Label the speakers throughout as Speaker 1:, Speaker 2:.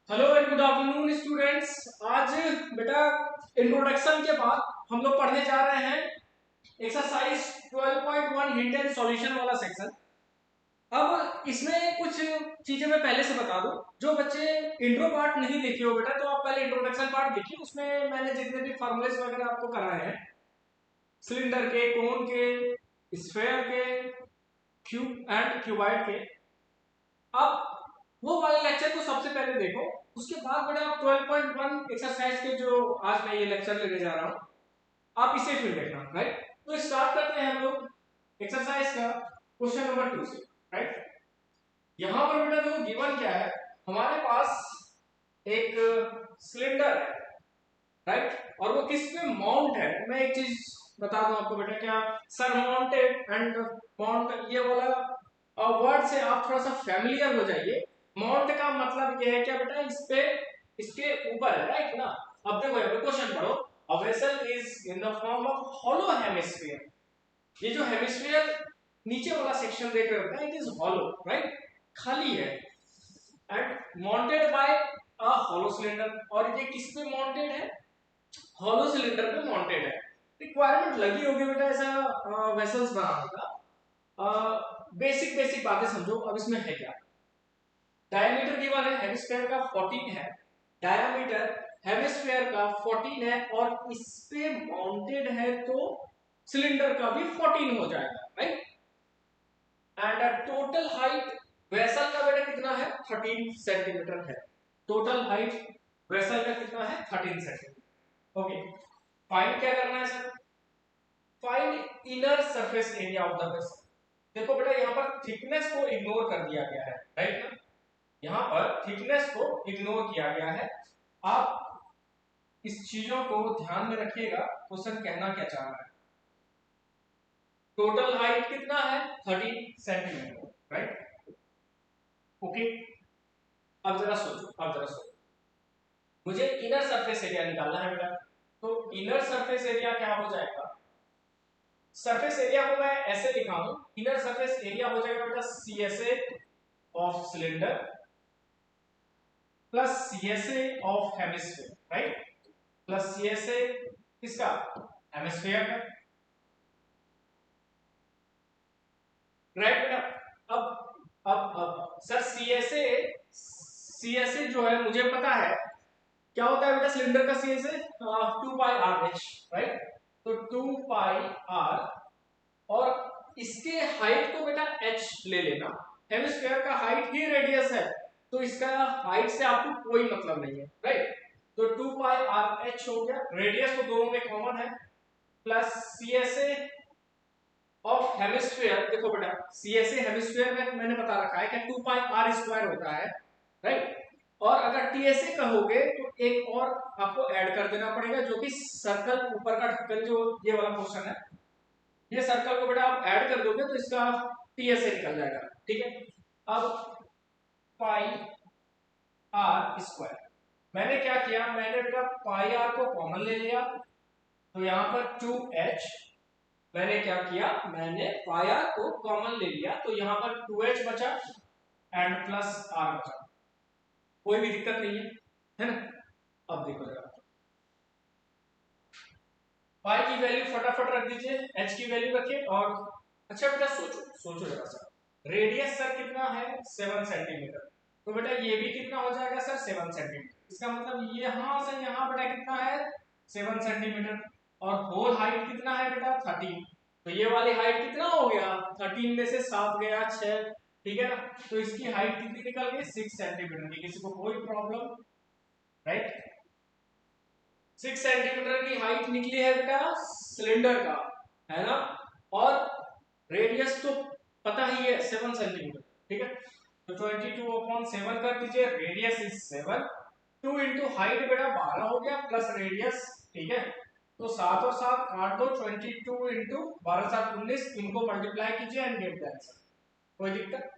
Speaker 1: Hello and good afternoon students. आज बेटा introduction के बाद हम लोग पढ़ने जा रहे हैं एक्सरसाइज 12.1 हिंट एंड सॉल्यूशन वाला सेक्शन। अब इसमें कुछ चीजें मैं पहले से बता दूं। जो बच्चे इंट्रो पार्ट नहीं देखे हो बेटा, तो आप पहले इंट्रोडक्शन पार्ट देखिए। उसमें मैंने जितने भी फॉर्मूलेस वगैरह आपको कराए हैं, सिलेंडर के, कोन के, स्फेयर के, क्यूब एंड क्यूबाइड के, अब वो वाले लेक्चर को सबसे पहले देखो। उसके बाद बेटा आप 12.1 एक्सरसाइज के जो आज मैं ये लेक्चर लेने जा रहा हूं, आप इसे फिर देखना। राइट, तो स्टार्ट करते हैं हम लोग एक्सरसाइज का क्वेश्चन नंबर 2 से। राइट, यहां पर बेटा देखो गिवन क्या है, हमारे पास एक सिलेंडर है। राइट, और वो किस पे माउंट है। मैं एक चीज बता दूं आपको बेटा, क्या सर माउंटेड एंड माउंट ये वाला वर्ड से आप थोड़ा सा फैमिलियर हो जाइए। माउंट का मतलब ये है क्या बेटा, इस पे इसके ऊपर है। राइट ना। अब देखो यहाँ पे क्वेश्चन पढ़ो, a vessel is in the form of hollow hemisphere. ये जो हेमिस्फीयर नीचे वाला सेक्शन देख रहे हो, इट इज हॉलो। राइट, खाली है, and mounted by a hollow cylinder. और ये किस पे माउंटेड है, हॉलो सिलेंडर पे माउंटेड है। रिक्वायरमेंट लगी होगी बेटा ऐसा वेसल्स बनाने का। बेसिक बेसिक बातें समझो। अब इसमें है क्या, डायमीटर गिवन है, हेमिस्फीयर का 14 है, डायमीटर हेमिस्फीयर का 14 है, और इस पे माउंटेड है तो सिलेंडर का भी 14 हो जाएगा। Right, and total height vessel का बेटा कितना है, 13 सेंटीमीटर है। टोटल हाइट वेसल का कितना है, 13 सेंटीमीटर। ओके, फाइंड क्या करना है sir, find inner surface area of the vessel. देखो बेटा यहाँ पर थिकनेस को इग्नोर कर दिया गया है। राइट ना, यहाँ पर थिकनेस को इग्नोर किया गया है। आप इस चीजों को ध्यान में रखिएगा, क्वेश्चन कहना क्या चाह रहा है। टोटल हाइट कितना है, 13 सेंटीमीटर। Right, okay. अब जरा सोचो, मुझे इनर सरफेस एरिया निकालना है बेटा। तो इनर सरफेस एरिया क्या हो जाएगा, सरफेस एरिया को मैं ऐसे लिखा हूं, इनर सरफेस एरिया हो जाएगा बेटा CSA of cylinder plus CSA of hemisphere. Right, plus CSA किसका, हेमिस्फीयर का। राइट बेटा, अब सर CSA जो है मुझे पता है क्या होता है बेटा, सिलेंडर का CSA 2πRh। राइट, तो 2πr, और इसके हाइट को बेटा h ले लेना। हेमिस्फीयर का हाइट ही रेडियस है, तो इसका हाइट से आपको कोई मतलब नहीं है। राइट, तो 2πRh हो गया, रेडियस तो दोनों में कॉमन है, प्लस CSA ऑफ हेमिस्फीयर। देखो बेटा CSA हेमिस्फीयर में मैंने बता रखा है कि 2πr² होता है। राइट, और अगर TSA कहोगे तो एक और आपको ऐड कर देना पड़ेगा, जो कि सर्कल ऊपर का ढक्कन, जो ये वाला पोर्शन है, ये सर्कल को बेटा आप ऐड कर दोगे तो इसका TSA निकल जाएगा। ठीक है, अब πr², मैंने क्या किया, मैंने बेटा πr को कॉमन ले लिया, तो यहां पर 2h, मैंने क्या किया, मैंने πr को कॉमन ले लिया, तो यहां पर 2h बचा एंड प्लस r बचा। कोई भी दिक्कत नहीं है ना। अब देखो जरा, पाई की वैल्यू फटाफट रख दीजिए, h की वैल्यू रखिए। और अच्छा बेटा सोचो जरा सा, रेडियस सर कितना है, 7 सेंटीमीटर, तो बेटा ये भी कितना हो जाएगा सर, 7 सेंटीमीटर। इसका मतलब यहां से यहां बेटा कितना है, 7 सेंटीमीटर, और होल हाइट कितना है बेटा, 13। तो ये वाली हाइट कितना हो गया, 13 में से 7 गया 6। ठीक है ना, तो इसकी हाइट कितनी निकल गई, 6 सेंटीमीटर की। किसी को कोई प्रॉब्लम, राइट। 6 सेंटीमीटर की हाइट निकली है बेटा सिलेंडर का, है ना, और रेडियस तो पता ही है 7 सेंटीमीटर। ठीक है, तो 22/7 कर दीजिए, रेडियस इज 7, 2 इंटू हाइट बेटा 12 हो गया, प्लस रेडियस। ठीक है, तो 7 और 7 काट दो, 22 इंटू 12 7 19, इनको मल्टीप्लाई कीजिए एंड गेट द आंसर। कोई दिक्कत,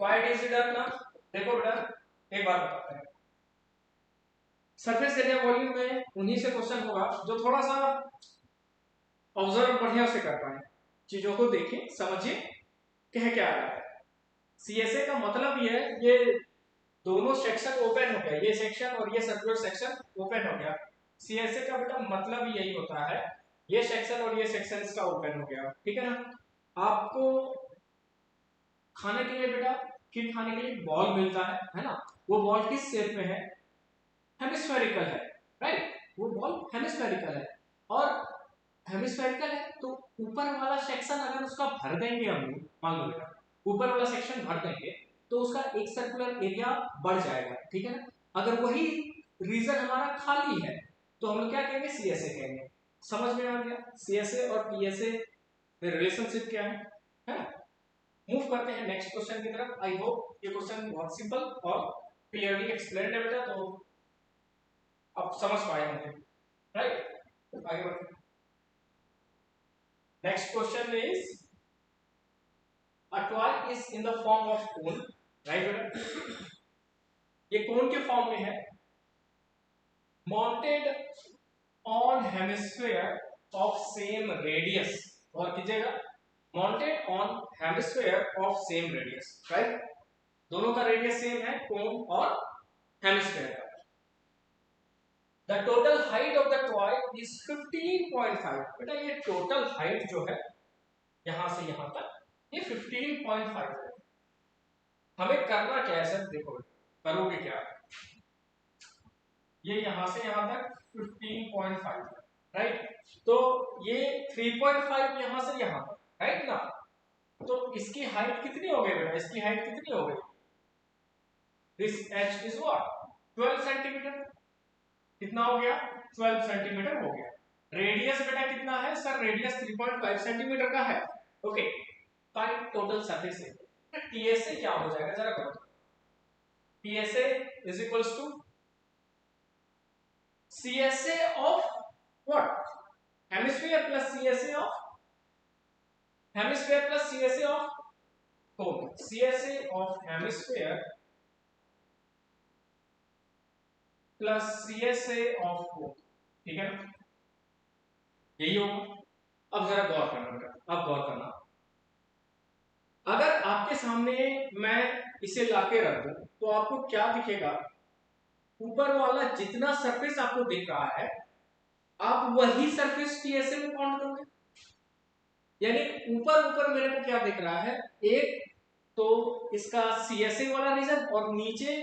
Speaker 1: क्वाइट इजी डन ना। देखो बेटा एक बात बताते हैं, सरफेस एरिया वॉल्यूम में उन्हीं से क्वेश्चन होगा जो थोड़ा सा ऑब्जर्व बढ़िया से कर पाए, चीजों को देखें समझिए कह क्या रहा है। CSA का मतलब ये दोनों सेक्शन ओपन हो गया, ये सेक्शन और ये सर्कुलर सेक्शन ओपन हो गया। सीएसए का बेटा मतलब यही होता है, ये सेक्शन और ये सेक्शन इसका ओपन हो गया, ठीक है ना। आपको खाने के लिए बेटा, फिर खाने के लिए बॉल मिलता है ना। वो बॉल किस शेप में है? हेमिस्फेरिकल है, राइट। वो बॉल हेमिस्फेरिकल है, और हेमिस्फेरिकल है तो ऊपर वाला सेक्शन अगर उसका भर देंगे हम लोग, मान लो बेटा ऊपर वाला सेक्शन भर देंगे तो उसका एक सर्कुलर एरिया बढ़ जाएगा, ठीक है ना। अगर वही रीजन हमारा खाली है तो हम लोग क्या कहेंगे? सीएसए कहेंगे। समझ में आ गया सीएसए और पीएसए में रिलेशनशिप क्या है ना। मूव करते हैं नेक्स्ट क्वेश्चन की तरफ। आई होप ये क्वेश्चन बहुत सिंपल और क्लियरली एक्सप्लेन्ड है बेटा, तो आप समझ पाए होंगे, राइट। आगे बढ़ते हैं। Next question is a toy is in the form of cone, right बेटा। ये कोन के फॉर्म में है, mounted on hemisphere of same radius, और कीजिएगा mounted on hemisphere of same radius, right. दोनों का रेडियस सेम है, कोन और हेमिस्फीयर का। The total height of the toy is 15.5। बेटा ये टोटल हाइट जो है यहां से यहां तक ये 15.5 है। हमें करना क्या है सर? देखो करोगे क्या, ये यहां से यहां तक 15.5 है, राइट। तो ये 3.5 यहां से यहां तक, राइट ना। तो इसकी हाइट कितनी हो गई बेटा? इसकी हाइट कितनी हो गई? This h is what? 12 centimetre. कितना हो गया? 12 सेंटीमीटर हो गया। रेडियस बेटा कितना है सर? रेडियस 3.5 सेंटीमीटर का है, okay. Find total surface area. TSA क्या हो जाएगा जरा करो। TSA is equals to CSA of what? Hemisphere plus CSA of hemisphere plus CSA of cone. CSA of hemisphere plus CSA of cone, ठीक है ना, यही होगा। अब जरा गौर करना बेटा, अब गौर करना। अगर आपके सामने मैं इसे लाके रख दूं तो आपको क्या दिखेगा? ऊपर वाला जितना सरफेस आपको दिख रहा है आप वही सरफेस टीएसए में काउंट करोगे। यानी ऊपर ऊपर मेरे को क्या दिख रहा है? एक तो इसका सीएसए वाला रीजन और नीचे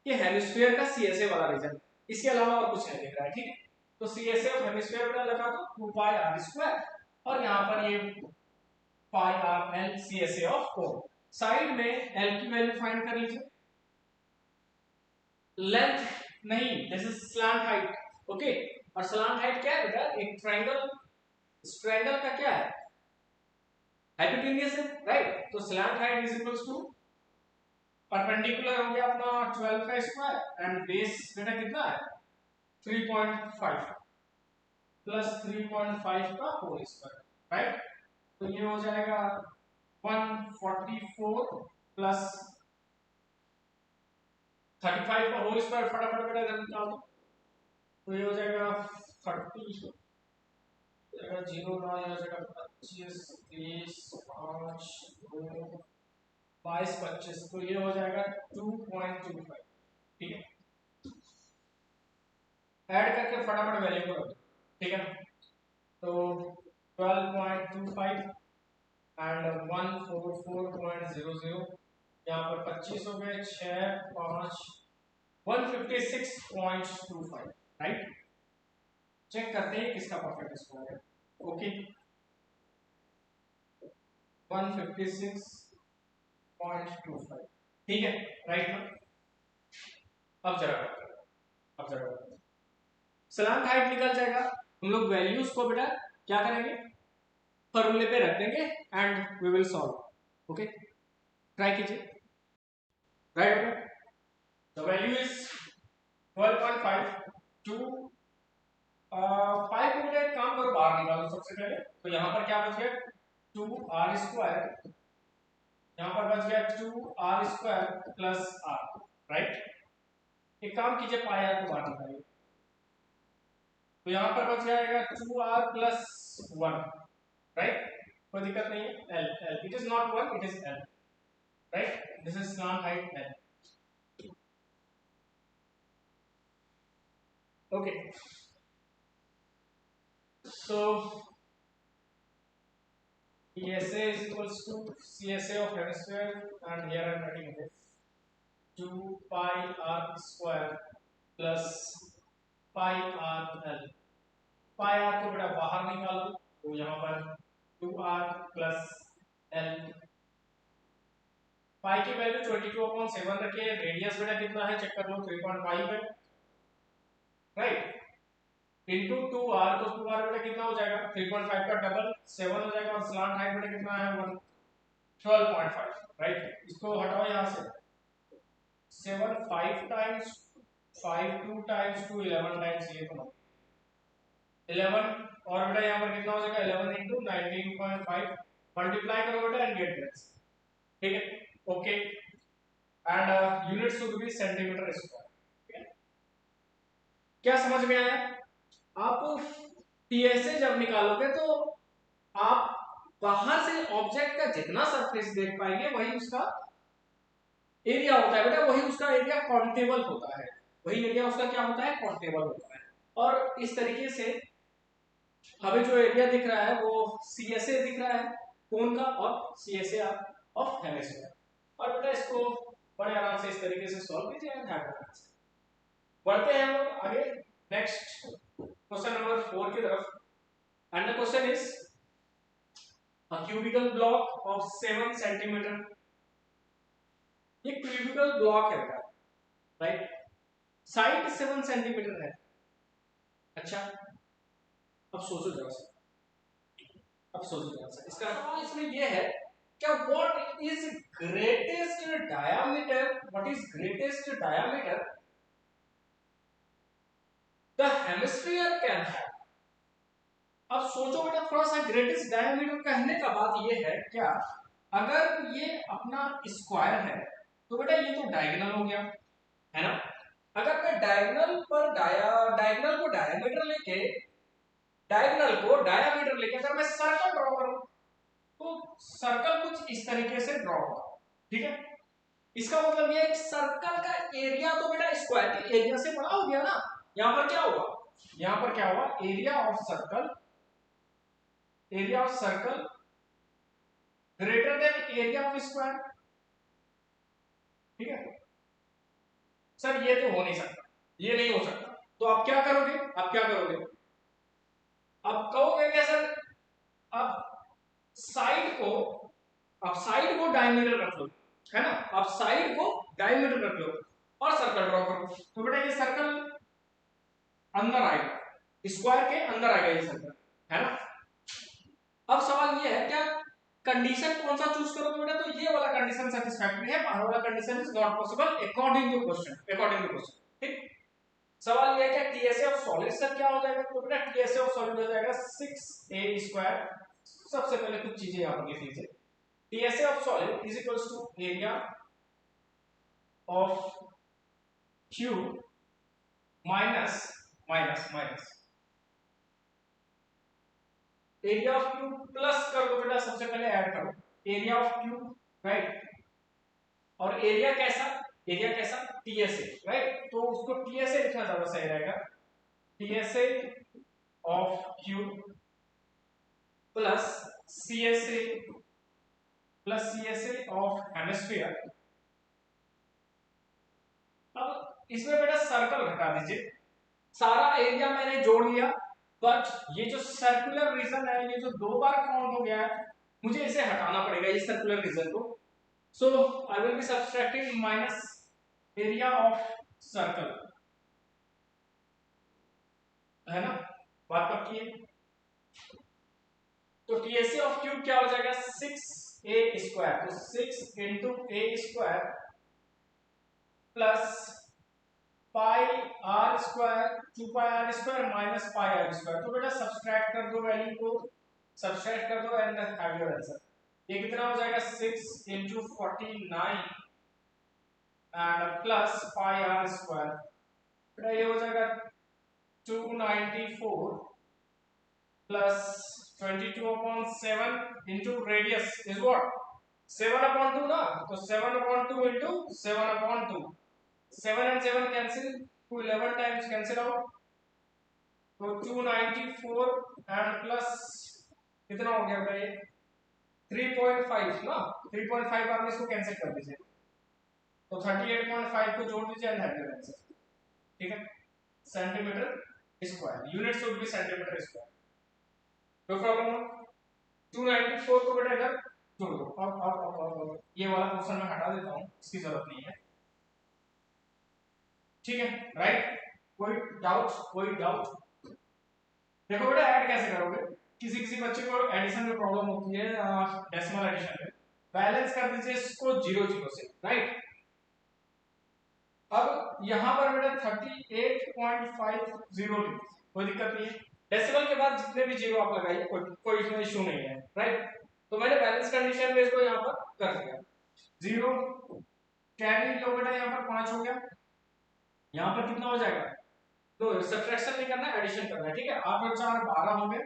Speaker 1: के हेमिस्फीयर का सीएसए वाला रीजन, इसके अलावा और कुछ नहीं दिख रहा है, ठीक है। तो सीएसए ऑफ हेमिस्फीयर का लगा दो 2 पाई आर स्क्वायर, और यहां पर ये pi r l CSA of cone. Side में एल की वैल्यू फाइंड कर लीजिए। लेंथ नहीं, this is slant height, okay. और स्लैंट हाइट क्या है बेटा? एक ट्रायंगल, इस ट्रायंगल का क्या है? हाइपोटेन्यूज है, राइट। तो slant height is equals to perpendicular हो गया अपना 12 का स्क्वायर, एंड बेस बेटा कितना है? 3.5 प्लस 3.5 का होल स्क्वायर, राइट। तो ये हो जाएगा 144 प्लस 35 का होल स्क्वायर, फटाफट बेटा इधर निकाल दो। तो ये हो जाएगा 30, जीरो ना, ये हो जाएगा 25, 30, 5, 2, 22, 25, तो ये हो जाएगा 2.25, ठीक है। ऐड करके फटाफट वैल्यू को रख दो, ठीक है ना। तो 12.25 एंड 144.00, यहाँ पर 25 हो गए, 6, 5, 156.25, राइट। चेक करते हैं किसका परफेक्ट स्कोर है, ओके। 156.25, ठीक है, राइट ना। अब जरा स्लैंट हाइट निकल जाएगा। हम लोग वैल्यूज को बेटा क्या करेंगे? फॉर्मूले पे रख देंगे and we will solve, okay. Try कीजिए, right. The value is 12.5 to 5 को बेटा एक काम करो, बाहर निकालो सबसे पहले। तो यहाँ पर क्या बच गया? 2r स्क्वायर, यहाँ पर बच गया 2r square plus r, right. एक काम कीजिए, पाई आर को बाहर निकालिए। तो यहाँ पर बच जाएगा 2r प्लस 1, राइट। कोई दिक्कत नहीं है। l l it is not 1, it is l, right. This is slant height l। Okay, so ESA is equals to CSA of hemisphere, and here I am writing this 2 pi r square plus pi r l. pi r को बेटा बाहर निकालो तो यहाँ पर 2r plus l। पाई की value 22/7 रखिए। Radius बेटा कितना है चेक कर लो, 3.5 है, राइट। इनटू 2r, तो 2r बेटा कितना हो जाएगा 3.5 का डबल 7 हो जाएगा, और स्लांट हाइट बेटा कितना है 12.5, राइट। इसको हटाओ यहाँ से, 7 5 टाइम्स 5 2 टाइम्स 2 11 टाइम्स, ये तो 11, और बेटा यहाँ पर कितना हो जाएगा 11 into 19.5, मल्टीप्लाई करो बेटा एंड गेट दिस, ठीक है, okay. And unit should be centimetre square. क्या समझ में आया? आप टीएसए जब निकालोगे तो आप बाहर से ऑब्जेक्ट का जितना सरफेस देख पाएंगे वही उसका एरिया होता है बेटा, वही उसका एरिया काउंटेबल होता है, वही एरिया उसका क्या होता है काउंटेबल होता है। और इस तरीके से हमें जो एरिया दिख रहा है वो सीएसए दिख रहा है कोन का, और सीएसए ऑफ हेमिस्फीयर। और बेटा इसको बड़े आराम से इस तरीके से सॉल्व कीजिए, बढ़ते हैं हम लोग आगे नेक्स्ट क्वेश्चन नंबर 4 की तरफ। And the question is a cubical block of 7 centimetre. ये क्यूबिकल ब्लॉक है बेटा, राइट, साइड 7 सेंटीमीटर है। अच्छा, अब सोचो जरा सा, इसका सवाल इसमें ये है क्या, what is greatest diameter the hemisphere can have. अब सोचो बेटा थोड़ा सा, ग्रेटेस्ट डायमीटर कहने का बात ये है क्या, अगर ये अपना स्क्वायर है तो बेटा ये तो डायगोनल हो गया, है ना। अगर मैं डायगोनल को डायमीटर लेके अगर मैं सर्कल ड्रॉ करूं तो सर्कल कुछ इस तरीके से ड्रॉ होगा, ठीक है। इसका मतलब ये है कि सर्कल का एरिया तो बेटा स्क्वायर के एरिया से बड़ा हो गया ना। यहां पर क्या हुआ, area of circle greater than area of square, ठीक है। सर ये तो हो नहीं सकता, ये नहीं हो सकता, तो आप क्या करोगे, अब कहोगे क्या सर, अब साइड को डायमीटर रख लो, है ना, आप साइड को डायमीटर रख लो और सर्कल ड्रॉ करो, तो बेटा ये सर्कल अंदर आएगा, स्क्वायर के अंदर आएगा ये सर्कल, है ना। अब सवाल ये है क्या कंडीशन कौन सा चूज करोगे बेटा, तो ये वाला कंडीशन सैटिस्फैक्टरी है, बाहर वाला condition is not possible according to question, ठीक। सवाल ये है क्या टीएसए ऑफ सॉलिड सर क्या हो जाएगा, तो बेटा टीएसए ऑफ सॉलिड हो जाएगा 6a²। सबसे पहले कुछ चीजें यहां पर लिख लीजिए, TSA of solid is equals to area of cube minus area of cube plus कर दो बेटा, सबसे पहले ऐड करो एरिया ऑफ क्यूब, राइट, और एरिया कैसा टीएसए, राइट, तो उसको टीएसए लिखना ज्यादा सही रहेगा, TSA of cube plus CSA of hemisphere. अब इसमें बेटा सर्कल घटा दीजिए, सारा एरिया मैंने जोड़ लिया, बट ये जो सर्कुलर रीजन है ये जो 2 बार काउंट हो गया है, मुझे इसे हटाना पड़ेगा इस सर्कुलर रीजन को। So I will be subtracting minus area of circle, है ना, बात पक्की है। तो टीएसए ऑफ क्यूब क्या हो जाएगा 6a², तो 6 into a² plus pi r square 2πr² minus pi r², तो बेटा सब्सट्रैक्ट कर दो, वैल्यू को सब्सट्रैक्ट कर दो एंड हैव योर आंसर। ये कितना हो जाएगा 6 into 49 and plus pi r², बेटा ये हो जाएगा 294 plus 22/7 into radius is what 7/2 ना, तो 7/2 into 7/2, 7 and 7 cancel to 11 times cancel out, तो 294 एंड प्लस कितना हो गया बेटा ये 3.5 ना 3.5 आप इसको कैंसिल कर दीजिए तो 38.5 को जोड़ दीजिए एंड हैव योर आंसर ठीक है centimetre square unit should be centimetre square no problem 294 को बेटा इधर जोड़ दो अब ये वाला क्वेश्चन मैं हटा देता हूं इसकी जरूरत नहीं है ठीक है राइट कोई डाउट देखो बेटा ऐड कैसे करोगे किसी किसी बच्चे को एडिशन में प्रॉब्लम होती है डेसिमल एडिशन में बैलेंस कर दीजिए इसको 0 से राइट अब यहां पर बेटा 38.50 कोई दिक्कत नहीं है डेसिमल के बाद जितने भी जीरो आप लगाइए कोई इसमें इशू नहीं है राइट तो मैंने बैलेंस कंडीशन में इसको यहां पर कर दिया 0 कैरी लो बेटा यहां पर 5 हो गया यहां पर कितना हो जाएगा तो सब्ट्रैक्शन नहीं करना एडिशन करना है ठीक है 8 और 4 12 हो गए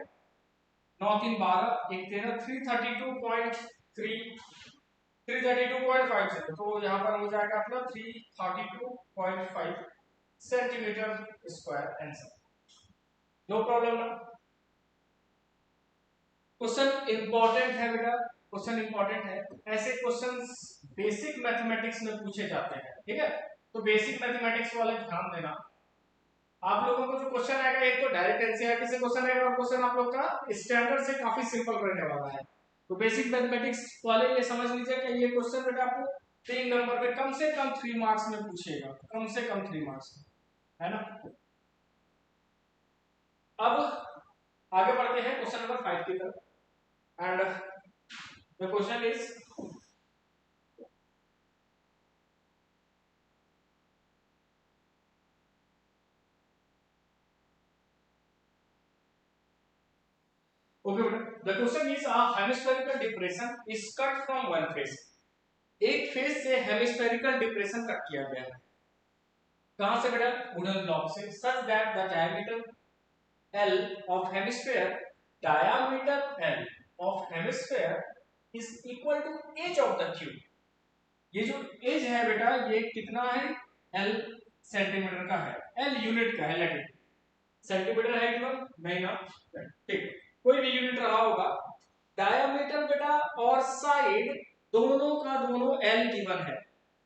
Speaker 1: 9 3 12 1 13 332.50 तो यहाँ पर हो जाएगा अपना 332.5 centimetre square answer no problem ना क्वेश्चन इंपॉर्टेंट है बेटा क्वेश्चन इंपॉर्टेंट है ऐसे क्वेश्चंस बेसिक मैथमेटिक्स में पूछे जाते हैं ठीक है तो बेसिक मैथमेटिक्स वाले ध्यान देना आप लोगों को जो क्वेश्चन आएगा एक तो डायरेक्ट एनसीईआरटी से क्वेश्चन आएगा और क्वेश्चन आप लोग का स्टैंडर्ड से काफी सिंपल रहने वाला है तो बेसिक मैथमेटिक्स वाले ये समझ लीजिए कि ये क्वेश्चन बेटा आपको 3 नंबर पे कम से कम 3 मार्क्स में पूछेगा कम से कम 3 मार्क्स है ना अब आगे बढ़ते हैं क्वेश्चन नंबर 5 की तरफ and the question is okay the question is a hemispherical depression is cut from one face एक फेस से हेमिस्फेरिकल डिप्रेशन कट किया गया है कहां से बेटा वुडन ब्लॉक से such that the diameter L of hemisphere diameter L of hemisphere is equal to edge of the cube ये जो एज है बेटा ये कितना है L सेंटीमीटर का है L यूनिट का है लेटिट्यूड सेंटीमीटर है कि नहीं ना ठीक कोई भी यूनिट रहा होगा डायमीटर बेटा और साइड दोनों का दोनों L गिवन है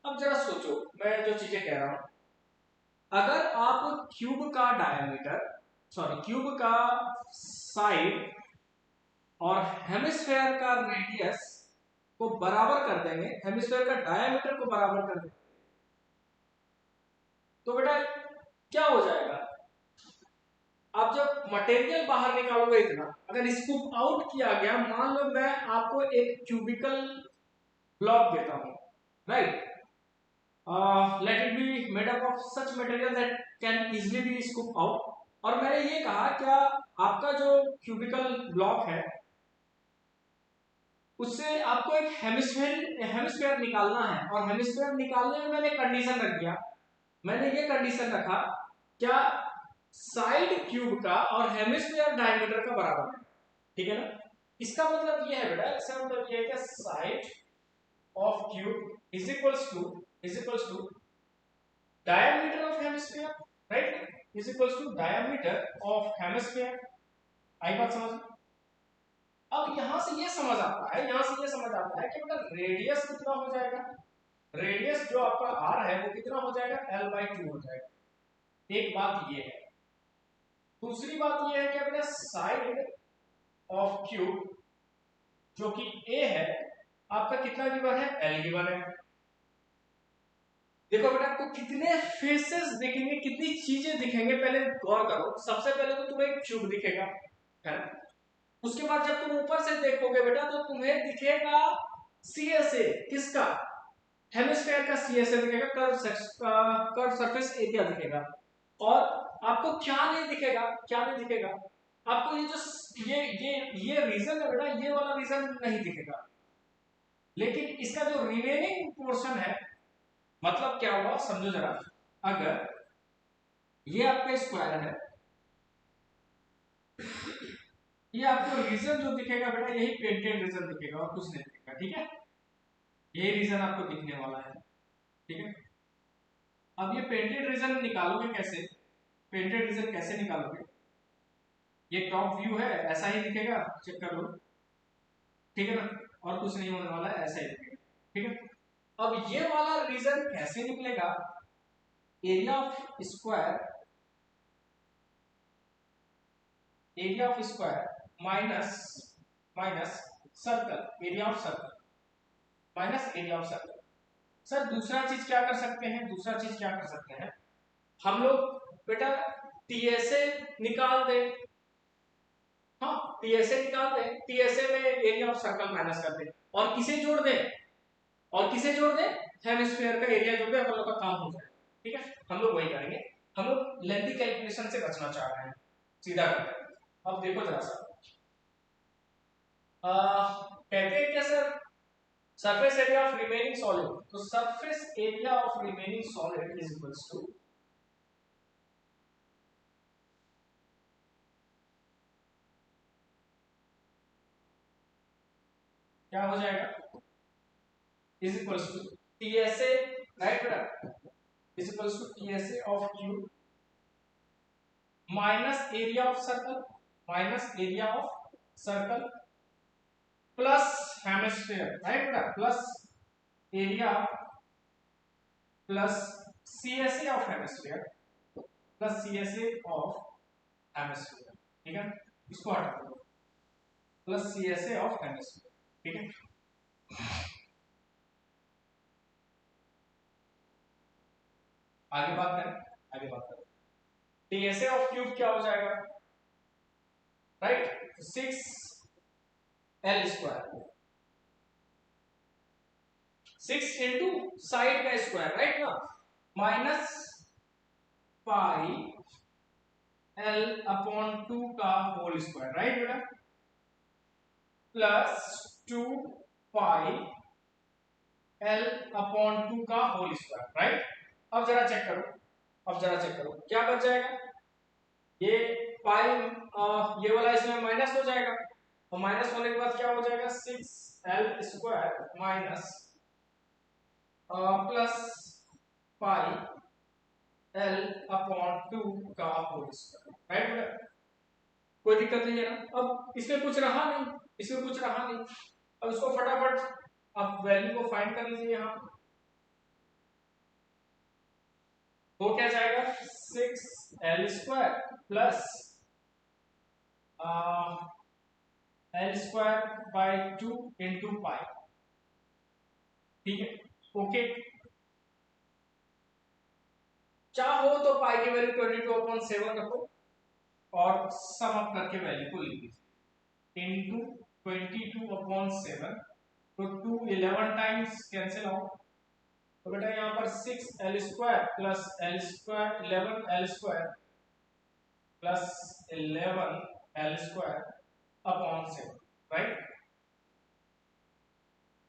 Speaker 1: अब जरा सोचो मैं जो चीजें कह रहा हूं अगर आप क्यूब का डायमीटर सॉरी क्यूब का साइड और हेमिस्फेयर का रेडियस को बराबर कर देंगे हेमिस्फेयर का डायमीटर को बराबर कर देंगे तो बेटा क्या हो जाएगा आप जब मटेरियल बाहर निकालोगे इतना अगर इसको आउट किया गया मान लो मैं आपको एक क्यूबिकल ब्लॉक देता हूं right let it be made up of such material that can easily B scoop out और मैंने ये कहा क्या आपका जो क्यूबिकल ब्लॉक है उससे आपको एक हेमिस्फेयर निकालना है और हेमिस्फेयर निकालने में मैंने कंडीशन रख दिया मैंने ये कंडीशन रखा क्या साइड क्यूब का और हेमिस्फेयर डायमीटर का बराबर है ठीक है ना इसका मतलब ये है बेटा इसका मतलब ये है कि side of cube is equals to diameter of hemisphere right is equals to diameter of hemisphere आई बात समझ अब यहां से ये समझ आता है कि बेटा रेडियस कितना हो जाएगा रेडियस जो आपका r है वो कितना हो जाएगा l/2 हो जाएगा एक बात ये है दूसरी बात ये है कि बेटा साइड ऑफ क्यूब जो कि a है आपका कितना गिवन है l गिवन है देखो बेटा आपको कितने फेसेस दिखेंगे कितनी चीजें दिखेंगे पहले गौर करो सबसे पहले तो तुम्हें एक क्यूब दिखेगा है ना उसके बाद जब तुम ऊपर से देखोगे बेटा तो तुम्हें दिखेगा CSA किसका हेमिस्फेयर का CSA दिखेगा कर्व सरफेस एरिया दिखेगा और आपको क्या नहीं दिखेगा आपको ये जो ये रीजन है बेटा ये वाला रीजन नहीं दिखेगा लेकिन इसका जो रिमेनिंग पोर्शन है मतलब क्या हुआ समझो जरा अगर ये आपका स्क्वायर है ये आपको रीजन जो दिखेगा बेटा यही पेंटेड रीजन दिखेगा और कुछ नहीं दिखेगा ठीक है ये रीजन आपको दिखने वाला है ठीक है अब ये पेंटेड रीजन निकालोगे कैसे पेंटेड रीजन कैसे निकालोगे ये टॉप व्यू है, ऐसा ही दिखेगा, चेक कर लो, ठीक है ना, और कुछ नहीं होने वाला है, ऐसा ही दिखेगा, ठीक है। अब ये वाला रीजन कैसे निकलेगा, area of square, area of square minus minus circle, area of circle minus area of circle. Sir दूसरा चीज क्या कर सकते हैं, दूसरा चीज क्या कर सकते हैं हम लोग, बेटा टीएसए निकाल दे, हाँ टीएसए निकाल दे, टीएसए में एरिया ऑफ सर्कल माइनस कर दे, और किसे जोड़ दे, और किसे जोड़ दे, हेमिस्फीयर का एरिया जोड़ दे, हम लोग का काम हो जाए, ठीक है, हम लोग वही करेंगे। हम लोग लेंथी कैलकुलेशन से बचना चाह रहे हैं, सीधा करते हैं। अब देखो जरा सा, कहते हैं क्या sir, surface area of remaining solid, तो surface area of remaining solid is equals to, क्या हो जाएगा, is equals to TSA, right बेटा, is equals to TSA of cube minus area of circle, minus area of circle plus hemisphere, right बेटा, plus area plus CSA of hemisphere, plus CSA of hemisphere, ठीक है, इसको हटा दो, plus CSA of hemisphere, ठीक है। आगे बात करें, आगे बात करें, टीएसए ऑफ क्यूब क्या हो जाएगा, राइट, 6L², 6 इंटू साइड का स्क्वायर, राइट ना, माइनस पाई L अपॉन 2 का होल स्क्वायर, राइट बेटा, प्लस 2 पाई L अपॉन 2 का होल स्क्वायर, राइट। अब जरा चेक करो, अब जरा चेक करो क्या बच जाएगा, ये पाई ये वाला इसमें माइनस हो जाएगा, और माइनस होने के बाद क्या हो जाएगा, 6L² minus plus pi L upon 2 का होल स्क्वायर, राइट बेटा, कोई दिक्कत नहीं है ना। अब इसमें कुछ रहा नहीं, इसमें कुछ रहा नहीं, अब इसको फटाफट आप वैल्यू को फाइंड कर लीजिए, यहाँ तो क्या जाएगा, 6L² plus L² by 2 into pi, ठीक है, ओके। चाहो तो पाई की वैल्यू 22/7 रखो, और सम अप करके वैल्यू को लिख दीजिए, इंटू 22/7, तो 2 11 टाइम्स कैंसिल आउट, तो बेटा यहाँ पर 6L² plus L² 11L² plus 11L² upon 7, right.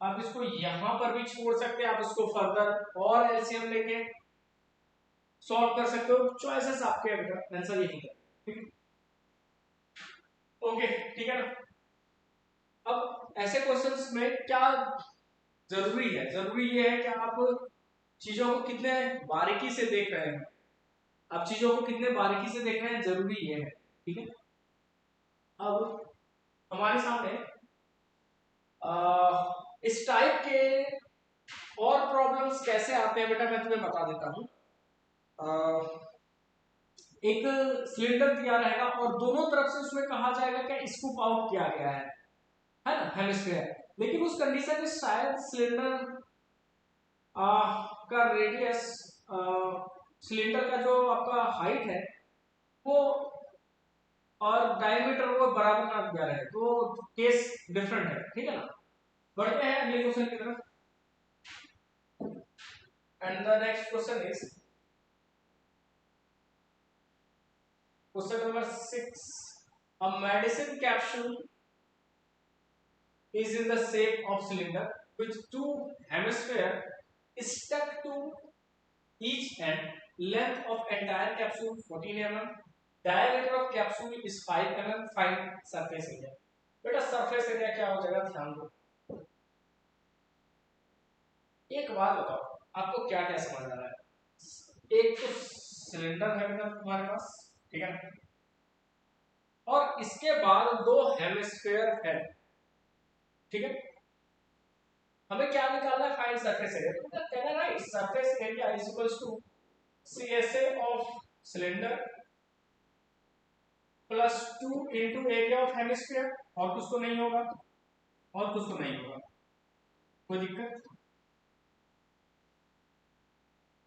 Speaker 1: आप इसको यहां पर भी छोड़ सकते हैं, आप इसको फर्दर और एलसीएम लेके सॉल्व कर सकते हो, चॉइसेस आपके हैं बेटा, आंसर यही है, ठीक है, ओके, ठीक है ना। अब ऐसे क्वेश्चंस में क्या जरूरी है, जरूरी ये है कि आप चीजों को कितने बारीकी से देख रहे हैं, आप चीजों को कितने बारीकी से देख रहे हैं, जरूरी ये है, ठीक है। अब हमारे सामने इस टाइप के और प्रॉब्लम्स कैसे आते हैं बेटा, मैं तुम्हें बता देता हूं। एक सिलेंडर दिया रहेगा और दोनों तरफ से उसमें कहा जाएगा कि स्कूप आउट किया गया है ना, हेमिस्फीयर, लेकिन उस कंडीशन में शायद सिलेंडर का रेडियस, सिलेंडर का जो आपका हाइट है वो और डायमीटर वो बराबर ना दिया रहे, तो केस डिफरेंट है, ठीक है ना। बढ़ते हैं अगले क्वेश्चन की तरफ, and the next question is question number 6, a medicine capsule is in the shape of cylinder with two hemispheres stuck to each end, length of entire capsule 14 mm, diameter of capsule is 5 mm, find surface area। बेटा surface area क्या हो जाएगा, ध्यान दो, एक बात बताओ आपको क्या क्या समझ आ रहा है, एक तो सिलेंडर है बेटा तुम्हारे पास, ठीक है, और इसके बाद दो हेमिस्फीयर है, ठीक है। हमें क्या निकालना है, फाइंड सरफेस एरिया। तो क्या कहना है, right, surface area is equals to CSA of cylinder plus 2 into area of hemisphere. और कुछ तो नहीं होगा, और कुछ तो नहीं होगा, कोई दिक्कत।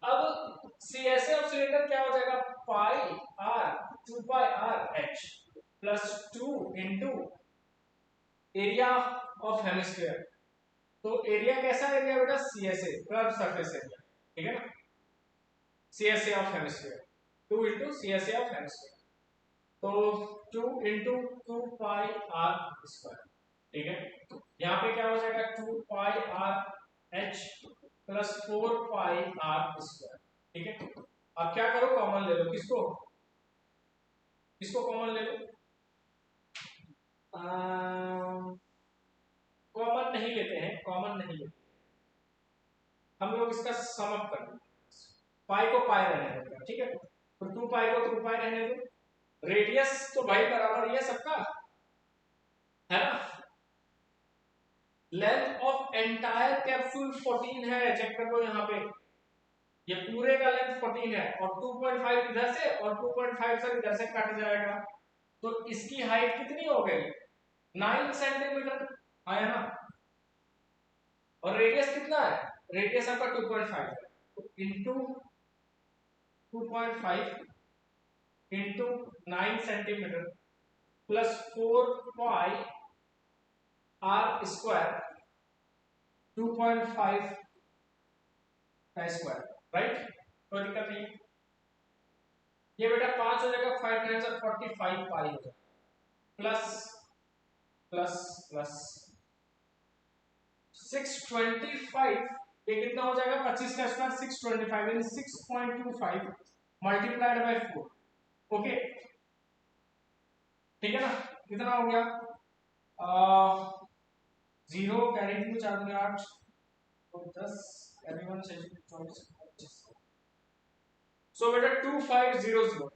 Speaker 1: अब CSA ऑफ सिलेंडर क्या हो जाएगा, pi r 2 pi r h plus 2 into area of hemisphere. तो एरिया कैसा एरिया बेटा, CSA कर्व सरफेस एरिया, ठीक है ना। CSA of hemisphere 2 into CSA of hemisphere, तो 2 इंटू 2 पाई आर स्क्वायर, ठीक है। यहाँ पे क्या हो जाएगा, 2 pi r h plus 4 pi r square, ठीक है। अब क्या करो, कॉमन ले लो, किसको किसको कॉमन ले लो, कॉमन नहीं लेते हैं, कॉमन नहीं लेते हम लोग, इसका सम अप कर देंगे, पाई को पाई रहने देगा, ठीक है। तो 2 पाई को 2 पाई रहने दो, रेडियस तो भाई बराबर ही है सबका, है ना। लेंथ ऑफ एंटायर कैप्सूल 14 है, चेक कर लो यहाँ पे, ये पूरे का लेंथ 14 है, और 2.5 इधर से और 2.5 सर इधर से कट जाएगा, तो इसकी हाइट कितनी हो गई, 9 सेंटीमीटर आया ना। और रेडियस कितना है, रेडियस आपका 2.5 है, तो into 2.5 into 9 centimetre plus 4 pi r square 2.5 का स्क्वायर, राइट, कोई दिक्कत नहीं। ये बेटा 5 हो जाएगा, 5 9 से 45 पाई हो जाएगा, प्लस प्लस प्लस 625, ये कितना हो जाएगा, 25 का स्क्वायर 625 यानी 6.25 मल्टीप्लाइड बाय 4, ओके, ठीक है ना। कितना हो गया, 0 कैरी टू 4 में 8 तो 10 कैरी 1 से 24, सो बेटा 2500,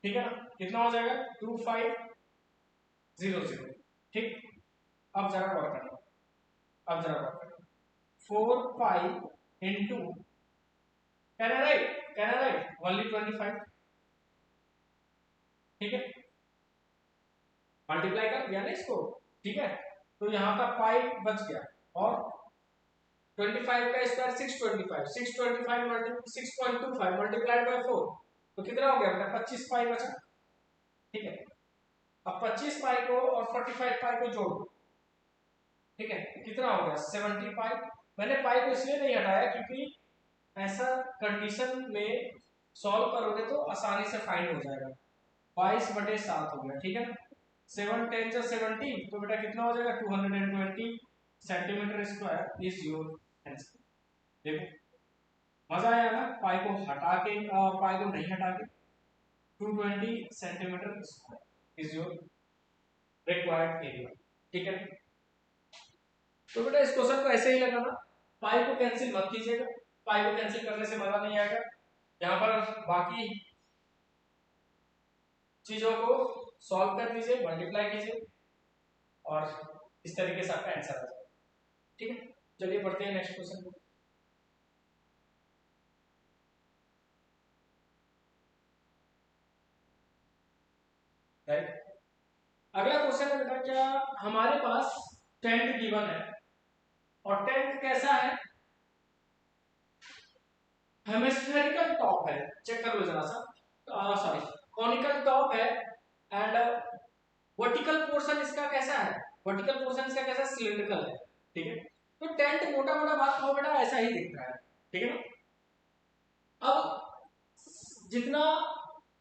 Speaker 1: ठीक है ना। कितना हो जाएगा, 2500, ठीक। अब जरा गौर करना, अब जरा गौर करना, 4 पाई इंटू, कहना राइट ओनली 25, ठीक है, मल्टीप्लाई कर दिया ना इसको, ठीक है। तो यहाँ का पाई बच गया, और 25 का स्क्वायर 625, 625 मल्टीप्लाई 6.25 मल्टीप्लाइड बाय 4, तो कितना हो गया बेटा, 25 पाई बचा, ठीक है। अब 25 पाई को और 45 पाई को जोड़ दो, ठीक है, कितना हो गया, 70 पाई। मैंने पाई को इसलिए नहीं हटाया क्योंकि ऐसा कंडीशन में सॉल्व करोगे तो आसानी से फाइंड हो जाएगा, 22/7 हो गया, ठीक है ना। 7 10 से 70, तो बेटा कितना हो जाएगा, 220 centimetre square is your answer. देखो मजा आया ना, पाई को हटा के पाई को नहीं हटा के, 220 centimetre square is your required area, ठीक है। तो बेटा इस क्वेश्चन को ऐसे ही लगाना, पाई को कैंसिल मत कीजिएगा, पाई को कैंसिल करने से मजा नहीं आएगा। यहाँ पर बाकी चीजों को सॉल्व कर दीजिए, मल्टीप्लाई कीजिए, और इस तरीके से आपका आंसर आ जाएगा, ठीक है। चलिए बढ़ते हैं नेक्स्ट क्वेश्चन को। राइट, अगला क्वेश्चन है बेटा, क्या हमारे पास टेंट गिवन है, और टेंट कैसा है, हेमिस्फेरिकल टॉप है, चेक कर लो जरा सा, सॉरी कॉनिकल टॉप है, एंड वर्टिकल पोर्शन इसका कैसा है, वर्टिकल पोर्शन इसका कैसा, सिलिंड्रिकल है, ठीक है। तो टेंट मोटा मोटा बात कहो बेटा ऐसा ही दिख रहा है, ठीक है ना। अब जितना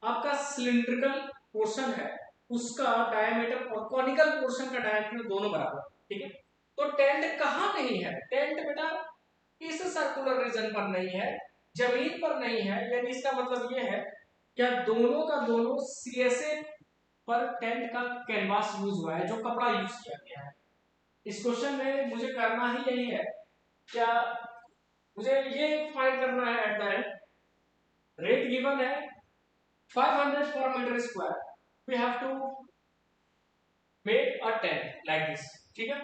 Speaker 1: आपका सिलिंड्रिकल पोर्शन है उसका डायमीटर और कॉनिकल पोर्शन का डायमीटर दोनों बराबर, ठीक है। तो टेंट कहां नहीं है, टेंट बेटा इस सर्कुलर रीजन पर नहीं है, जमीन पर नहीं है, यानी इसका मतलब ये है क्या दोनों का दोनों CSA पर टेंट का कैनवास यूज हुआ है, जो कपड़ा यूज किया गया है। इस क्वेश्चन में मुझे करना ही यही है, क्या मुझे ये फाइंड करना है, at the end rate given है 500 पर metre square, we have to make a tent like this, ठीक है।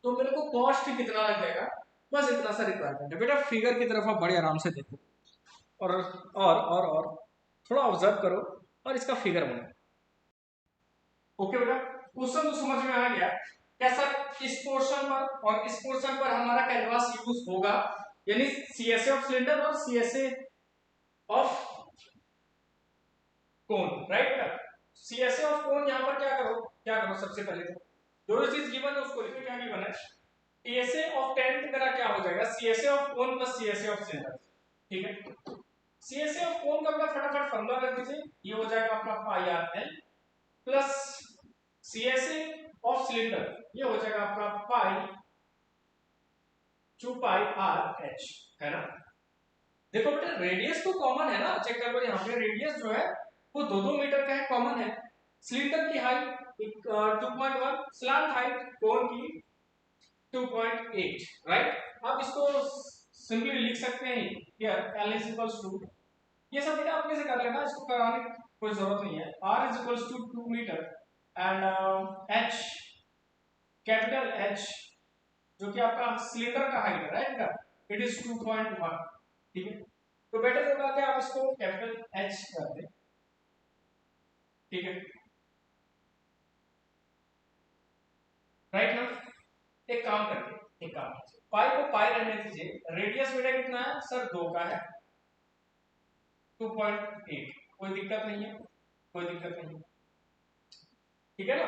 Speaker 1: तो मेरे को कॉस्ट कितना लग जाएगा, बस इतना सा रिक्वायरमेंट है बेटा। फिगर की तरफ आप बड़े आराम से देखो और थोड़ा ऑब्जर्व करो और इसका फिगर बनाओ। ओके बेटा, क्वेश्चन तो समझ में आ गया। कैसा, इस पोर्शन पर और इस पोर्शन पर हमारा कैनवास यूज होगा, यानी सीएसए ऑफ सिलेंडर और सीएसए ऑफ कोन, राइट बेटा। सीएसए ऑफ कोन यहां पर क्या करो सबसे पहले तो जो चीज गिवन है उसको लिखो। क्या गिवन है, सीएसए ऑफ टेंट मेरा क्या हो जाएगा, CSA of cone plus CSA of cylinder, ठीक है। सीएसए ऑफ कोन का अपना फटाफट फॉर्मूला रख दीजिए, ये हो जाएगा आपका pi r l plus CSA of cylinder, ये हो जाएगा आपका पाई 2 पाई आर एच, है ना। देखो बेटा रेडियस तो कॉमन है ना, चेक कर लो यहाँ पे रेडियस जो है वो 2-2 मीटर का है, कॉमन है। सिलेंडर की हाइट 2.1, स्लांट हाइट कोन की 2.8, राइट। अब इसको सिंपली लिख सकते हैं here L is equals to, ये सब बेटा अपने से कर लेना, इसको कराने की कोई जरूरत नहीं है। R is equals to 2 metre and H, capital H जो कि आपका सिलेंडर का हाइट है, राइट, इट इज 2.1, ठीक है। तो बेटर होगा कि आप इसको कैपिटल H कर दें, ठीक है, राइट ना। एक काम करिए, एक काम कीजिए, पाई को पाई रहने दीजिए, रेडियस बेटा कितना है सर, 2 का है, 2.8, कोई दिक्कत नहीं है, कोई दिक्कत नहीं है, ठीक है ना।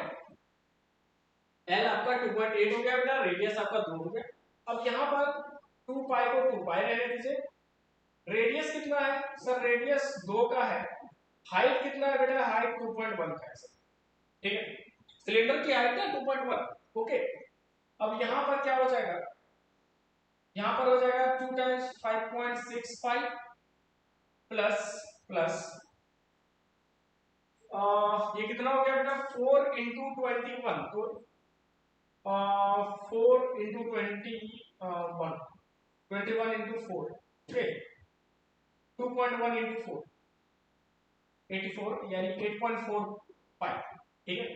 Speaker 1: L आपका 2.8 हो गया बेटा, रेडियस आपका 2 हो गया। अब यहाँ पर 2 पाई को 2 पाई रहने दीजिए, रेडियस कितना है सर, रेडियस 2 का है, हाइट कितना है बेटा, हाइट 2.1 का है सर, ठीक है। सिलेंडर की हाइट है 2.1, ओके। अब यहाँ पर क्या हो जाएगा, यहाँ पर हो जाएगा 2 टाइम्स 5.65 प्लस प्लस ये कितना हो गया बेटा, 4 इंटू 21, तो 4 इंटू 21, 21 इंटू 4, ओके, 2.1 इंटू 4, 84 यानी 8.45, ठीक है।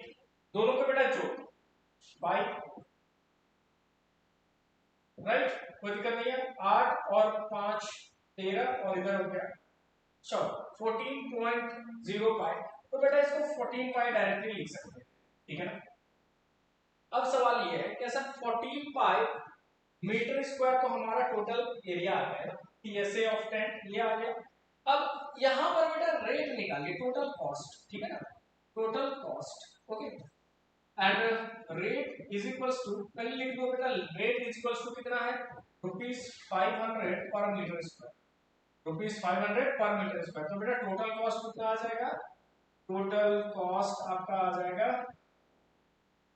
Speaker 1: दोनों को बेटा जोड़ बाई, राइट, कोई दिक्कत नहीं है। 8 और 5 13 और इधर हो गया 14.05, तो बेटा इसको 14 पाई डायरेक्टली लिख सकते हैं, ठीक है ना। अब सवाल ये है कि सर 14 पाई मीटर स्क्वायर तो हमारा टोटल एरिया आ गया, टीएसए ऑफ टेंट ये आ गया। अब यहां पर बेटा रेट निकालिए, टोटल कॉस्ट, ठीक है ना, total cost, okay. And rate is equals to, पहले लिख दो बेटा, रेट इज इक्वल्स टू कितना है, ₹500 पर मीटर स्क्वायर, ₹500 पर मीटर स्क्वायर। तो बेटा टोटल कॉस्ट कितना आ जाएगा, टोटल कॉस्ट आपका आ जाएगा,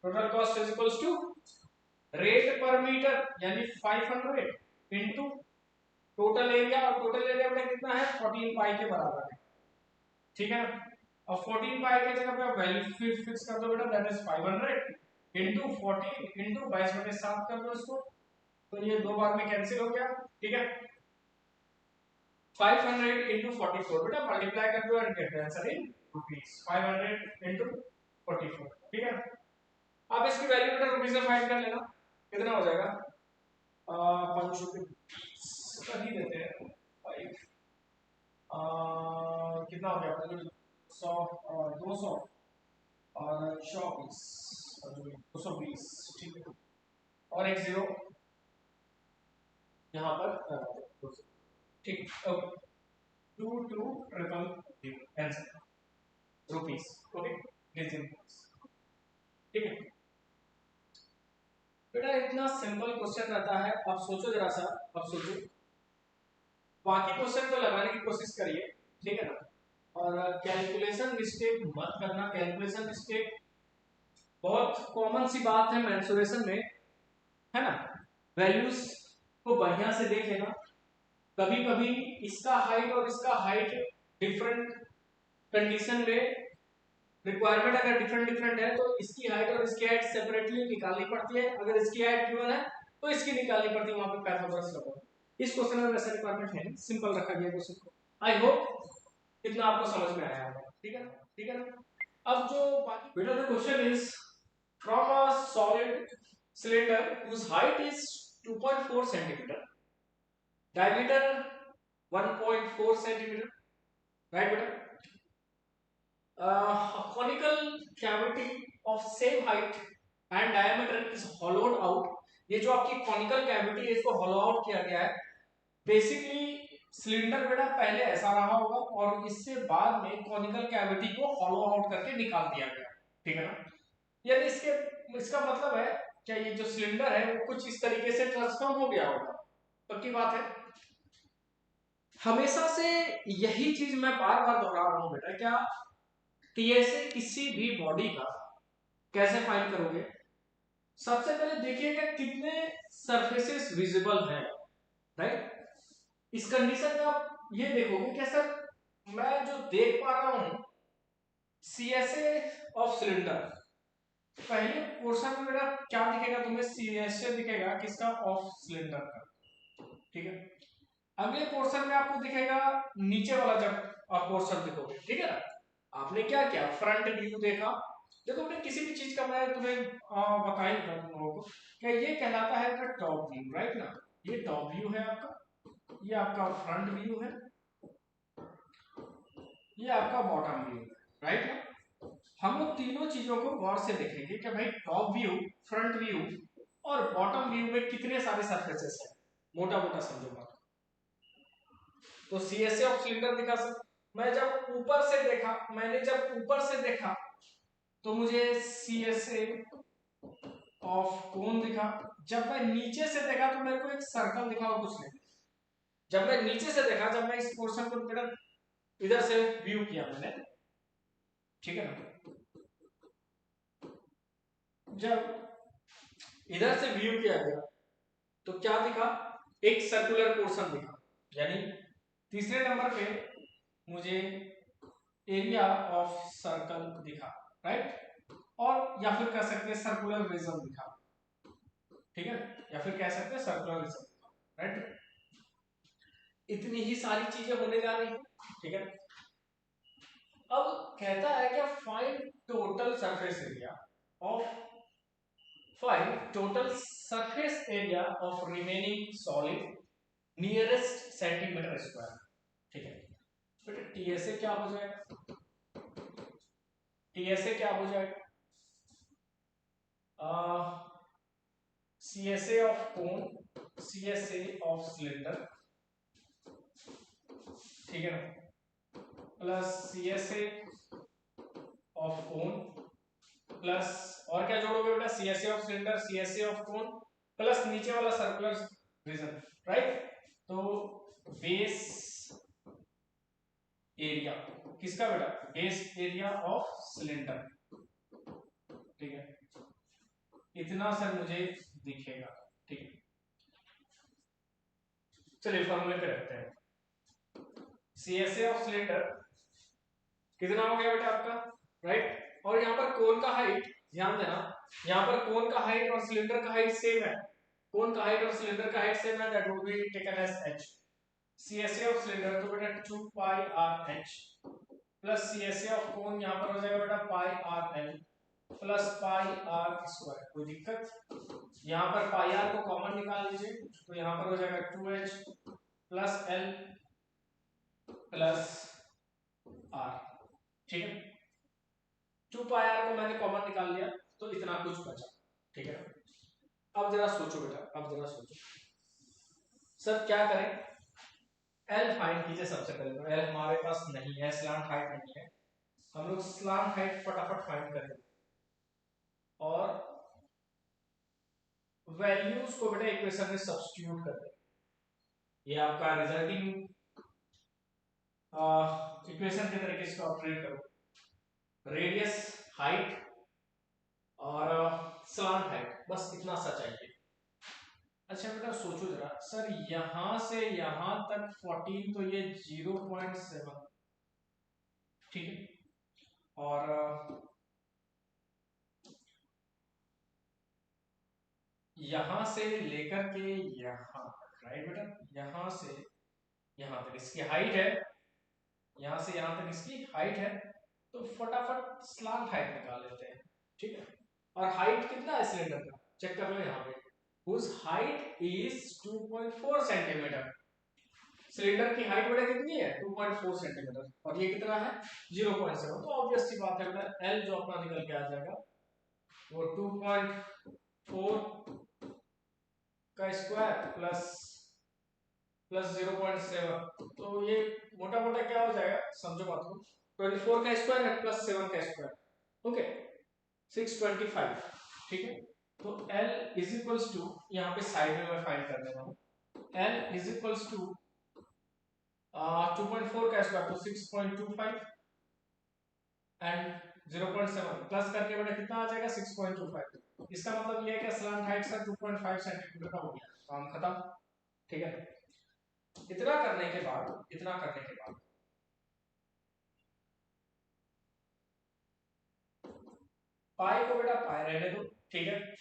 Speaker 1: total cost is equals to rate per metre यानी 500 इंटू टोटल एरिया, और टोटल एरिया बेटा कितना है, 14 पाई के बराबर है, ठीक है ना। और 14 पाई के जगह पे आप वैल्यू फिक्स कर दो बेटा, दैट इज 500 इंटू 14 इंटू 22/7 कर दो इसको, तो ये 2 बार में कैंसिल हो गया, ठीक है। 500 इंटू 44 बेटा मल्टीप्लाई कर दो and get answer in rupees, 500 into 44, ठीक है। अब इसकी वैल्यू बेटा रुपीस में फाइंड कर लेना, कितना हो जाएगा, 500 कर ही देते हैं, 5 कितना हो गया अपना, 100 और 200 और 24 और 220, ठीक है, और एक जीरो यहाँ पर, ठीक, ओके, 2200 आंसर रुपीस, ओके, ठीक है बेटा। इतना सिंपल क्वेश्चन रहता है, आप सोचो जरा सा, अब सोचो, बाकी क्वेश्चन को लगाने की कोशिश करिए, ठीक है ना। और कैलकुलेशन मिस्टेक मत करना, कैलकुलेशन मिस्टेक बहुत कॉमन सी बात है मेंसुरेशन में, है ना। वैल्यूज को बढ़िया से देख लेना, कभी कभी इसका हाइट और इसका हाइट डिफरेंट कंडीशन में, रिक्वायरमेंट अगर डिफरेंट डिफरेंट है तो इसकी हाइट और इसकी हाइट सेपरेटली निकालनी पड़ती है, अगर इसकी हाइट गिवन है तो इसकी निकालनी पड़ती है, वहां पे पाइथागोरस लगा। इस क्वेश्चन में वैसा रिक्वायरमेंट है, सिंपल रखा गया क्वेश्चन को। आई होप इतना आपको समझ में आया होगा, ठीक है ना, ठीक है ना। अब जो बाकी बेटा the question is from a solid cylinder whose height is 2.4 centimeter, diameter 1.4 centimeter, right बेटा? A conical cavity of same height and diameter is hollowed out. ये जो आपकी conical cavity है इसको hollow out किया गया है. बेसिकली सिलेंडर बेटा पहले ऐसा रहा होगा और इससे बाद में कॉनिकल कैविटी को हॉलो आउट करके निकाल दिया गया. ठीक है ना? यानी इसका मतलब है क्या ये जो सिलेंडर है वो कुछ इस तरीके से ट्रांसफॉर्म हो गया होगा. पक्की बात है. हमेशा से यही चीज मैं बार बार दोहरा रहा हूं बेटा. क्या टीएसए किसी भी बॉडी का कैसे फाइंड करोगे? सबसे पहले देखिएगा कितने सरफेसेस विजिबल हैं, राइट? इस कंडीशन में आप ये देखोगे कि सर मैं जो देख पा रहा हूं सीएसए ऑफ सिलेंडर, पहले पोर्शन में मेरा क्या दिखेगा तुम्हें? सीएसए दिखेगा किसका? ऑफ सिलेंडर का. ठीक है. अगले पोर्शन में आपको दिखेगा नीचे वाला जब आप पोर्शन देखोगे. ठीक है ना? आपने क्या किया? फ्रंट व्यू देखा. देखो अपने किसी भी चीज का मैं तुम्हें बताएंगे तुम लोगों को क्या ये कहलाता है टॉप व्यू, राइट ना? ये टॉप व्यू है आपका, ये आपका फ्रंट व्यू है, ये आपका बॉटम व्यू है, राइट ना? हम लोग तीनों चीजों को गौर से देखेंगे कि भाई टॉप व्यू, फ्रंट व्यू और बॉटम व्यू में कितने सारे सरफेसेस हैं. मोटा मोटा समझो बात. तो सीएसए ऑफ सिलेंडर दिखा सर. मैं जब ऊपर से देखा, मैंने जब ऊपर से देखा तो मुझे सीएसए ऑफ कोन दिखा. जब मैं नीचे से देखा तो मेरे को एक सर्कल दिखा और कुछ नहीं. जब मैं नीचे से देखा, जब मैं इस पोर्शन को बेटा इधर से व्यू किया मैंने, ठीक है ना? जब इधर से व्यू किया गया तो क्या दिखा? एक सर्कुलर पोर्शन दिखा. यानी तीसरे नंबर पे मुझे एरिया ऑफ सर्कल दिखा, राइट? और या फिर कह सकते हैं सर्कुलर रिज्म दिखा. ठीक है? या फिर कह सकते हैं सर्कुलर रिज्म दिखा, राइट? इतनी ही सारी चीजें होने जा रही है. ठीक है. अब कहता है कि find total surface area of, find total surface area of remaining solid nearest centimetre square. ठीक है बेटा. टीएसए क्या हो जाएगा? टीएसए क्या हो जाएगा? CSA of cone, CSA of cylinder, ठीक है ना, plus CSA of cone plus, और क्या जोड़ोगे बेटा? CSA of cylinder, CSA of cone plus नीचे वाला सर्कुलर रीजन, राइट? तो बेस एरिया किसका बेटा? Base area of cylinder. ठीक है. इतना सर मुझे दिखेगा. ठीक है. चलिए फॉर्मूले पे रखते हैं. सीएसए ऑफ सिलेंडर कितना हो गया बेटा आपका, राइट? और यहाँ पर कोन का हाइट ध्यान देना, यहाँ पर कोन का हाइट और सिलेंडर का हाइट सेम है. कोन का हाइट और सिलेंडर का हाइट सेम है, that would be taken as h. CSA of cylinder तो बेटा 2 pi r h plus CSA of cone यहाँ पर हो जाएगा बेटा pi r l plus pi r square. कोई दिक्कत? यहाँ पर पाई आर को कॉमन निकाल लीजिए तो यहाँ पर हो जाएगा 2h plus l plus r. ठीक है. 2 पाई आर को मैंने कॉमन निकाल लिया तो इतना कुछ बचा. ठीक है. अब जरा सोचो बेटा, अब जरा सोचो सर क्या करें? एल फाइंड कीजिए सबसे पहले. तो एल हमारे पास नहीं है, स्लांट हाइट नहीं है. हम लोग स्लांट हाइट फटाफट फाइंड करें और वैल्यूज को बेटा इक्वेशन में सब्स्टिट्यूट कर दें. ये आपका रिजल्टिंग इक्वेशन के तरीके से ऑपरेट करो. रेडियस, हाइट और स्लांट हाइट, बस इतना सा चाहिए. अच्छा बेटा सोचो जरा, सर यहां से यहां तक 14 तो ये 0.7, ठीक है? और यहां से लेकर के यहां तक, राइट बेटा? यहां से यहां तक इसकी हाइट है, यहां से यहां तक इसकी हाइट है तो फटाफट स्लांट हाइट निकाल लेते हैं, ठीक है। और हाइट कितना है सिलेंडर का, चेक कर लो यहाँ पे, whose height is 2.4 centimetre. Cylinder की हाइट बेटा कितनी है 2.4 सेंटीमीटर, और ये कितना है 0.7। तो ऑब्वियस सी बात है बेटा एल जो अपना निकल के आ जाएगा वो 2.4 का स्क्वायर प्लस 0.7। तो ये मोटा मोटा क्या हो जाएगा, समझो बात को, 24 का स्क्वायर है प्लस 7 का स्क्वायर, ओके 625, ठीक है। तो L इज इक्वल्स टू, यहाँ पे साइड में मैं फाइंड कर दे रहा हूँ, L इज इक्वल्स टू 2.4 का स्क्वायर तो 6.25 एंड 0.7 प्लस करके बेटा कितना आ जाएगा 6.25। इसका मतलब ये है कि स्लांट हाइट सर 2.5 सेंटीमीटर का हो गया, काम खत्म, ठीक है। इतना करने के बाद पाई को बेटा पाई रहने दो, ठीक है।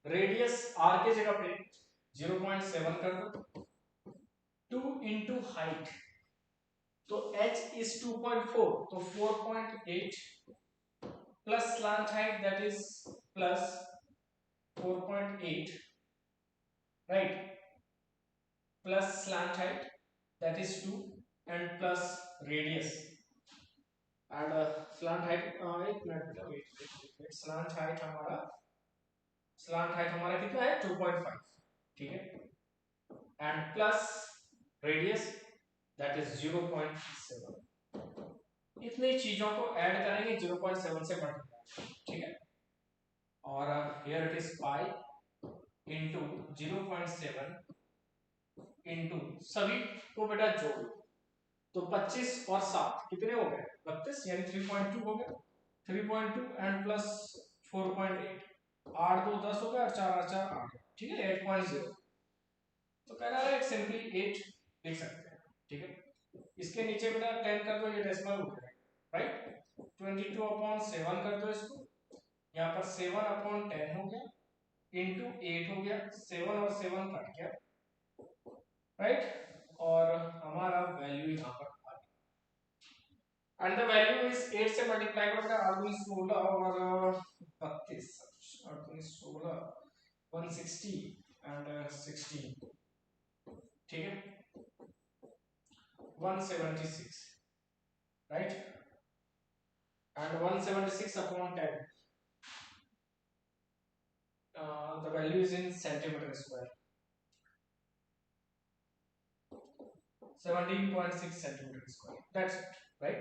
Speaker 1: रेडियस r के जगह पे 0.7 कर दो, 2 इंटू हाइट, तो h इज 2.4 तो 4.8 plus slant height that is plus 4.8, right, plus slant height that is 2 and plus radius and slant height, एक मिनट बेटा वेट, स्लांट हाइट हमारा कितना है 2.5, ठीक है, and plus radius that is 0.7। इतनी चीजों को ऐड करेंगे 0.7 से मल्टीप्लाई, ठीक है। और अब here it is pi into 0.7 into सभी को बेटा जोड़, तो 25 और 7 कितने हो गए 32, यानी 3.2 हो गया, 3.2 एंड प्लस 4.8, 8 2 10 हो गया और 4 8 4 8, ठीक है 8.0। तो कह रहा है सिंपली 8 लिख सकते हैं, ठीक है। इसके नीचे बेटा 10 कर दो, ये डेसिमल हो गया, राइट, 22/7 कर दो इसको, यहाँ पर 7/10 हो गया इंटू 8 हो गया, 7 और 7 कट गया, राइट, और हमारा वैल्यू यहाँ पर आ गया, एंड द वैल्यू इज 8 से मल्टीप्लाई कर बेटा 8 दूनी 16 और 32, 8 दूनी 16 160 एंड 16, ठीक है 176, right, and 176/10, the value is in centimeter square, 17.6 centimetre square, that's it, right.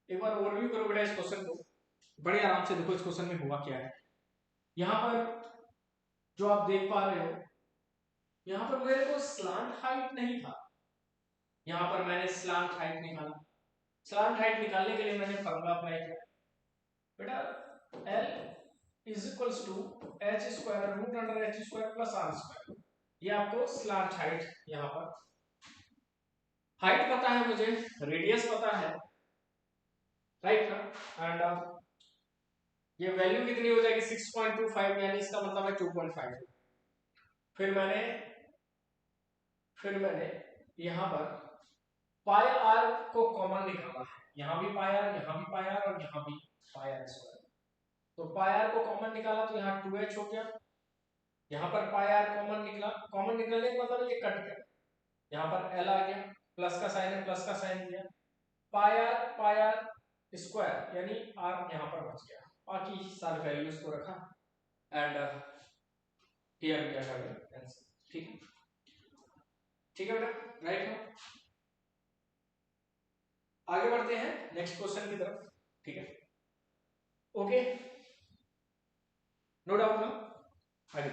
Speaker 1: एक बार ओवरव्यू करो बेटा इस क्वेश्चन को, बड़े आराम से देखो इस क्वेश्चन में हुआ क्या है। यहाँ पर जो आप देख पा रहे हो, यहाँ पर मेरे को स्लांट हाइट नहीं था, यहाँ पर मैंने स्लांट हाइट निकाला। स्लांट हाइट निकालने के लिए मैंने फॉर्मूला अप्लाई किया बेटा, L is equals to h square root under h square plus r square, ये आपको स्लांट हाइट, यहाँ पर हाइट पता है मुझे, रेडियस पता है, राइट ना, एंड ये वैल्यू कितनी हो जाएगी 6.25, यानी इसका मतलब है 2.5। फिर मैंने यहाँ पर पाई आर को कॉमन निकाला है, यहाँ भी पाई आर, यहाँ भी पाई आर और यहाँ भी पाई आर स्क्वायर, तो पाई आर को कॉमन निकाला तो यहाँ 2h हो गया, यहाँ पर पाई आर कॉमन निकला, कॉमन निकलने का मतलब ये कट गया, यहाँ पर l आ गया, प्लस का साइन है प्लस का साइन दिया, पाई आर स्क्वायर यानी r यहाँ पर बच गया, बाकी सारे वैल्यूज को रखा and here we are answer, ठीक है, ठीक है बेटा, राइट है। आगे बढ़ते हैं नेक्स्ट क्वेश्चन की तरफ, ठीक है, ओके, नो डाउट ना, आगे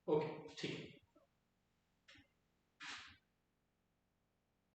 Speaker 1: ओके, ठीक है।